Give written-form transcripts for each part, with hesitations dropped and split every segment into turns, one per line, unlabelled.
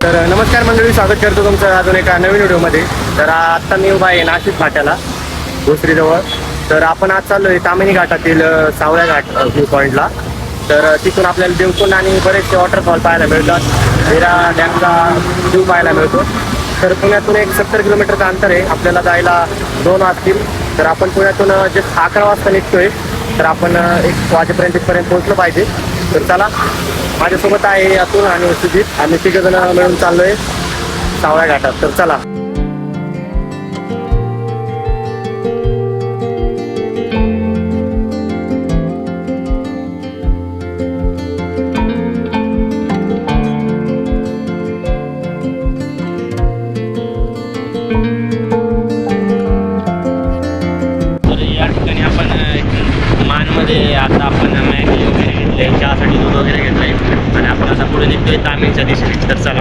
तर नमस्कार मंडळी, स्वागत करतो तुमचं अजून एका नवीन व्हिडिओमध्ये. तर आत्ता मी उभा आहे नाशिक फाट्याला भोसरीजवळ. तर आपण आज चाललो आहे तामिनी घाटातील सावळ्या घाट व्ह्यू पॉईंटला. तर तिथून आपल्याला देवकुंड आणि बरेचसे वॉटरफॉल पाहायला मिळतात. विरा डॅमचा व्ह्यू पाहायला मिळतो. तर पुण्यातून एक 70 किलोमीटरचं अंतर आहे, आपल्याला जायला 2 वाजतील. तर आपण पुण्यातून जस्ट 11 वाजता निघतोय. तर आपण 1 वाजेपर्यंत इथपर्यंत पोहोचलो पाहिजे. तर चला, माझ्यासोबत आहे अतुल आणि सुजित. आम्ही 3 जण मिळून चाललोय सावळ्या घाटात. तर चला.
मानमध्ये आता आपण मॅगी वगैरे घेतले, चहासाठी दूध वगैरे घेतलं आहे आणि आपण आता पुढे निघतोय तामिनीच्या दिशेने. तर चला.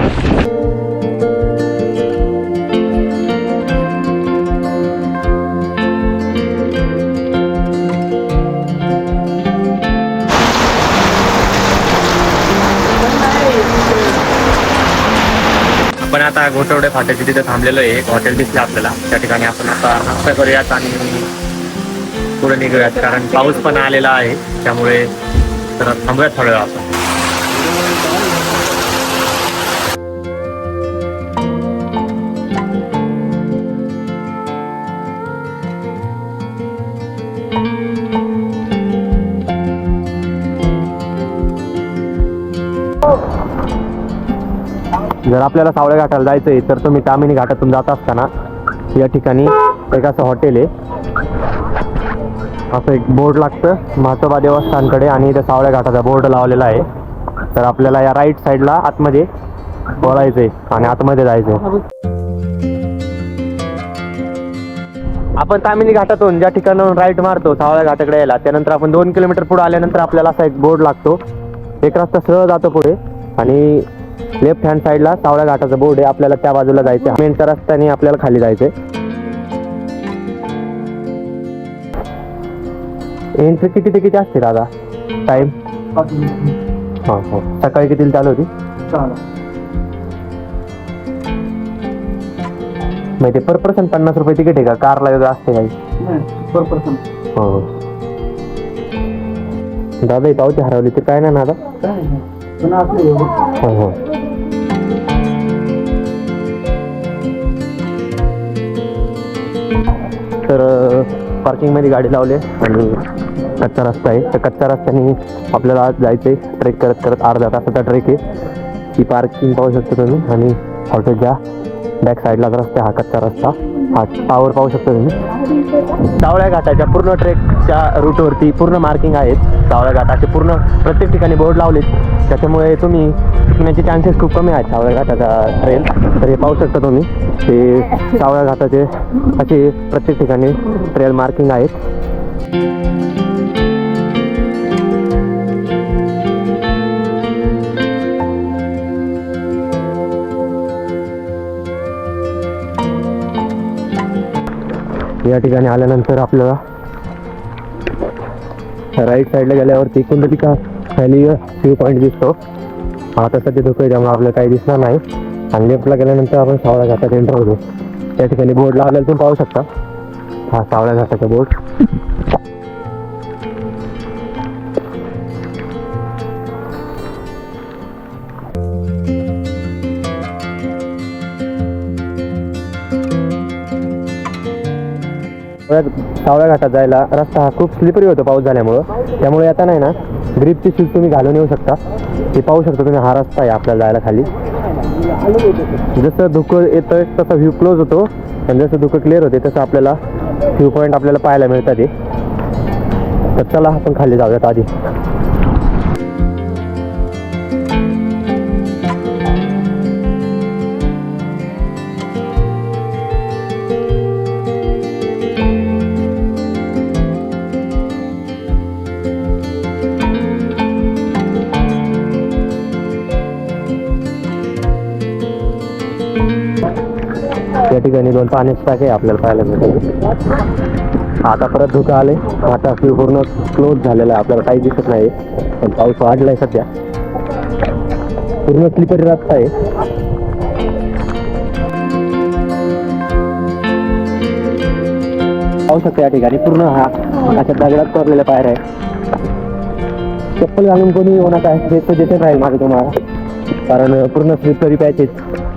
आपण आता घोटवडे फाट्याच्या तिथे थांबलेलो आहे. एक हॉटेल दिसलं आपल्याला, त्या ठिकाणी आपण आता नाश्ता करूयात आणि पुढे निघूयात. कारण पाऊस पण आलेला आहे, त्यामुळे तर थांबूयात थोड्या वेळ आपण. जर आपल्याला सावळ्या घाटाला जायचंय तर तुम्ही तामिनी घाटातून जात असताना या ठिकाणी एक असं हॉटेल आहे. असं एक बोर्ड लागतं म्हातोबा देवस्थानकडे आणि इथे सावळ्या घाटाचा बोर्ड लावलेला आहे. तर आपल्याला या राईट साईडला आतमध्ये वळायचंय आणि आतमध्ये जायचंय. आपण तामिनी घाटातून ज्या ठिकाणाहून राईट मारतो सावळ्या घाटाकडे यायला, त्यानंतर आपण 2 किलोमीटर पुढे आल्यानंतर आपल्याला असा एक बोर्ड लागतो. एक रस्ता सरळ जातो पुढे आणि लेफ्ट हँड साईडला सावळ्या घाटाचा बोर्ड आहे. आपल्याला त्या बाजूला जायचं. मेनच्या रस्त्याने आपल्याला खाली जायचंय. एंट्री किती असते दादा? टाइम हो सकाळी किती चालू होती? माहिती पर पर्सन 50 रुपये तिकीट आहे का? कारला वेगळं असते काही?
पर पर्सन.
हो दादा, ही पावती हरवली तर काय नाही ना दादा? हो हो. तर पार्किंग मध्ये गाडी लावली आणि कच्चा रस्ता आहे. तर कच्च्या रस्त्याने आपल्याला आज जायचंय. ट्रेक करत करत अर्धा तासाचा ट्रेक आहे. ही पार्किंग पाहू शकतो तुम्ही आणि हॉटेलच्या बॅक साईडलाच रस्ता, हा कच्चा रस्ता, हा टावर पाहू शकतो तुम्ही. सावळ्या घाटाच्या पूर्ण ट्रेकच्या रूटवरती पूर्ण मार्किंग आहेत. सावळ्या घाटाचे पूर्ण प्रत्येक ठिकाणी बोर्ड लावलेत, त्याच्यामुळे तुम्ही चुकण्याचे चान्सेस खूप कमी आहेत सावळ्या घाटाचा ट्रेल. तर हे पाहू शकता तुम्ही, हे सावळ्या घाटाचे असे प्रत्येक ठिकाणी ट्रेल मार्किंग आहेत. या ठिकाणी आल्यानंतर आपल्याला राईट साईडला गेल्यावरती कुंडलिका व्हॅली व्ह्यू पॉईंट दिसतो. आता सध्या धोका आहे त्यामुळे आपल्याला काही दिसणार नाही. आणि लेफ्टला गेल्यानंतर आपण सावळ्या घाटात एंटर होतो. त्या ठिकाणी बोर्ड लावलेला तुम्ही पाहू शकता, हा सावळ्या घाटाचा बोर्ड. सावळ्या घाटात जायला रस्ता हा खूप स्लिपरी होतो पाऊस झाल्यामुळं, त्यामुळे आता नाही ना ग्रीपची शूज तुम्ही घालून येऊ शकता. हे पाहू शकता तुम्ही, हा रस्ता आहे आपल्याला जायला खाली. जसं धुकं येतं तसं व्ह्यू क्लोज होतो आणि जसं धुकं क्लिअर होते तसं आपल्याला व्ह्यू पॉईंट आपल्याला पाहायला मिळतात. ते तर चला आपण खाली जाऊयात आधी. या ठिकाणी 2 पाण्याचे टाके आपल्याला पाहायला मिळतात. आता परत धुकं आले, आता पूर्ण क्लोज झालेला आहे, आपल्याला काही दिसत नाही. पण पाऊस वाढलाय सध्या, पूर्ण स्लिपरी रस्ता आहे. पाहू शकता या ठिकाणी पूर्ण हा अशा दगडात कोरलेल्या पायऱ्या आहे. चप्पल घालून कोणी होणार काय ते देते राहील माझं तुम्हाला, कारण पूर्ण स्लिपरी पॅच आहेत.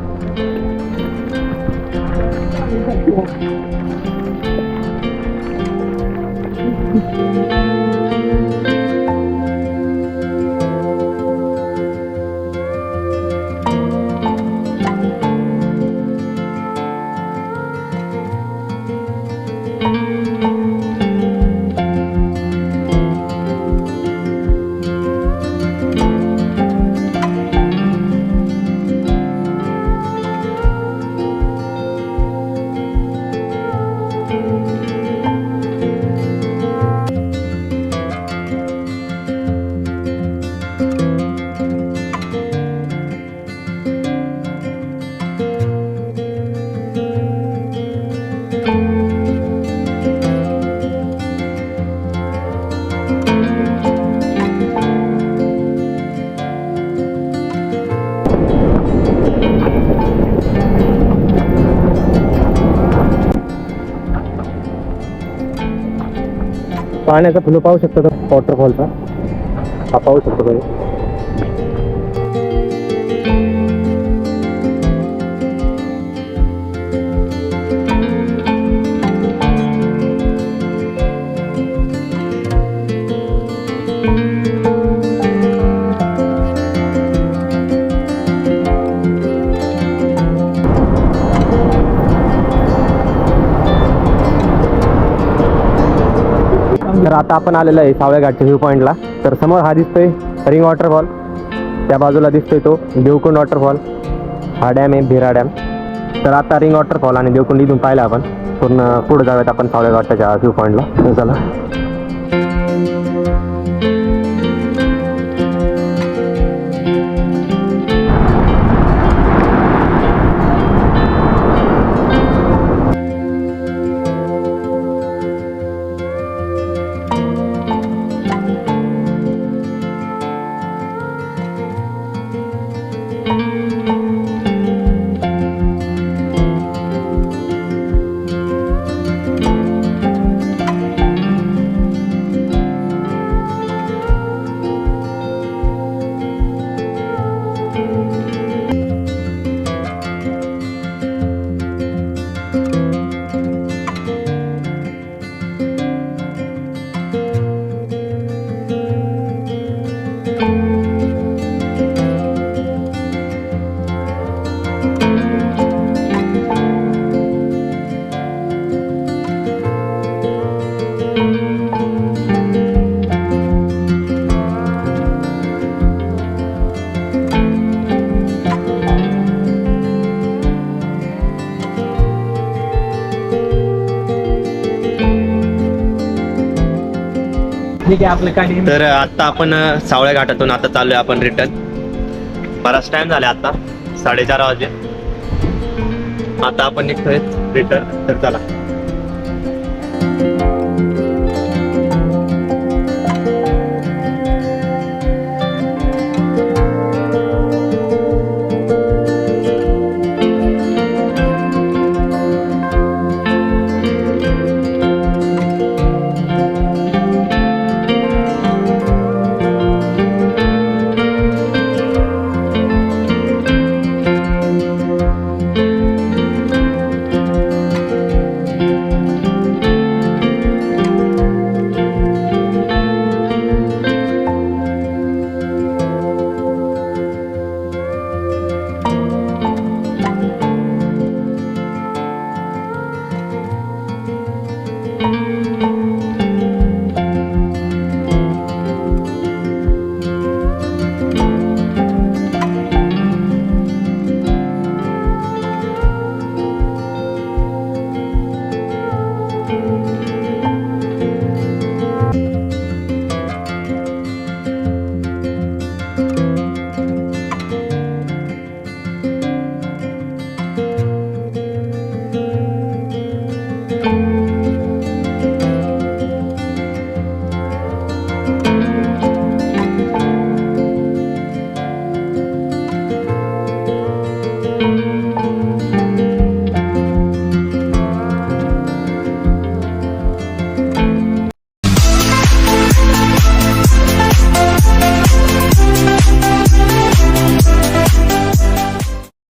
पाण्याचा फ्लो पाहू शकता का वॉटरफॉलचा, हा पाहू शकतो काही. तर आता आपण आलेलो आहे सावळ्या घाटच्या व्ह्यू पॉईंटला. तर समोर हा दिसतोय रिंग वॉटरफॉल, त्या बाजूला दिसतोय तो देवकुंड वॉटरफॉल, हा डॅम आहे भिरा डॅम. तर आता रिंग वॉटरफॉल आणि देवकुंड इथून पाहिलं आपण. पूर्ण पुढे जाऊयात आपण सावळ्या घाटाच्या व्ह्यू पॉईंटला. तर चला. तर आता आपण सावळ्या घाटातून आता चाललोय आपण रिटर्न. बराच टाइम झाला आता 4:30 वाजले. आता आपण निघतोय रिटर्न. तर चला.